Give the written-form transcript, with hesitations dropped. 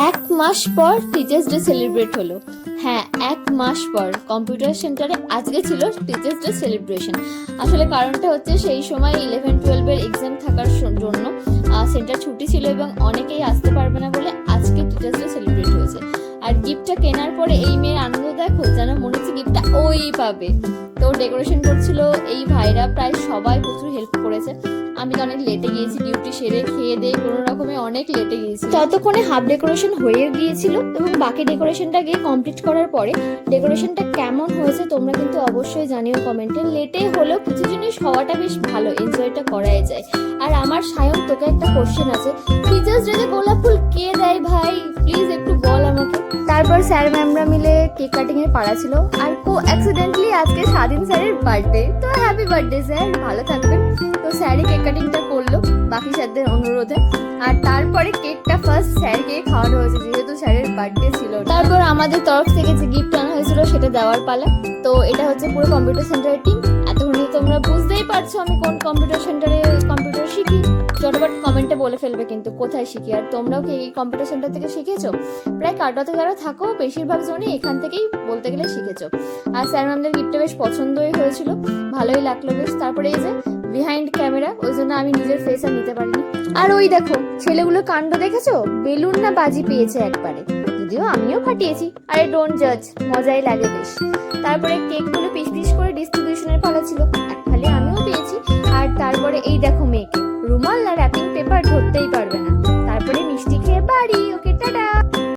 এক মাস পর teachers day celebrate হলো। হ্যাঁ, এক মাস পর কম্পিউটার সেন্টারে আজকে ছিল টিচার্স ডে সেলিব্রেশন। আসলে কারণটা হচ্ছে সেই সময় 11-12 এক্সাম থাকার জন্য সেন্টার ছুটি ছিল এবং অনেকেই আসতে পারবে না বলে আজকে টিচার্স ডে সেলিব্রেট হয়েছে। আর গিফটটা কেনার পরে এই মেয়ের আনন্দ দেখো, যেন মনে হচ্ছে গিফটটা ওই পাবে। তো ডেকোরেশন করছিল এই ভাইরা, প্রায় সবাই প্রচুর হেল্প করেছে। আমি তো অনেক লেটে গিয়েছি, ডিউটি সেরে খেয়ে দিয়ে কোনো রকমে অনেক লেটে গিয়েছি। ততক্ষণে হাফ ডেকোরেশন হয়ে গিয়েছিল এবং বাকি ডেকোরেশনটা গিয়ে কমপ্লিট করার পরে ডেকোরেশনটা কেমন হয়েছে তোমরা কিন্তু অবশ্যই জানিও কমেন্টে। লেটে হলেও কিছু জিনিস হওয়াটা বেশ ভালো, এনজয়টা করাই যায়। আর আমার সায়ন, তোকে একটা কোশ্চেন আছে, টিচার্স ডে গোলাপ ফুল কে দেয় ভাই, প্লিজ একটু বল আমাকে। তারপর স্যার ম্যামরা মিলে কেক কাটিং এর পাড়া ছিল, আর অ্যাক্সিডেন্টলি আজকে স্বাধীন স্যারের বার্থডে, তো হ্যাপি বার্থডে স্যার, ভালো থাকবেন। তো স্যারই কেক কাটিংটা করলো বাকি স্যারদের অনুরোধে। আর তারপরে কেকটা ফার্স্ট স্যারকে খাওয়ানো হয়েছে, যেহেতু স্যারের বার্থডে ছিল। তারপর আমাদের তরফ থেকে যে গিফট আনা হয়েছিল সেটা দেওয়ার পালা। তো এটা হচ্ছে পুরো কম্পিউটার সেন্টারের টিম। এতক্ষণে তোমরা বুঝতেই পারছো আমি কোন কম্পিউটার সেন্টারে কম্পিউটার শিখি। চটপট কমেন্টে বলে ফেলবে কিন্তু কোথায় শিখি, আর তোমরাও কি এই কম্পিউটার সেন্টার থেকে শিখেছো? প্রায় কাটোয়াতে যারা থাকো বেশিরভাগ জনই এখান থেকেই বলতে গেলে শিখেছো। আর স্যার ম্যামদের গিফটটা বেশ পছন্দই হয়েছিল, ভালোই লাগলো বেশ। তারপরে এই যে বিহাইন্ড ক্যামেরা, ওই জন্য আমি নিজের ফেস আর নিতে পারিনি। আর ওই দেখো ছেলেগুলো কাণ্ড দেখেছো, বেলুন না বাজি পেয়েছে একবারে, যদিও আমিও ফাটিয়েছি। আরে ডোন্ট জাজ, মজাই লাগে বেশ। তারপরে কেকগুলো পিস পিস করে ডিস্ট্রিবিউশনের পালা ছিল, এক ফালি আমিও পেয়েছি। আর তারপরে এই দেখো মেয়েকে রুমাল আর র্যাপিং পেপার ধরতেই পারবে না, তারপরে মিষ্টি খেয়ে বাড়ি। ওকে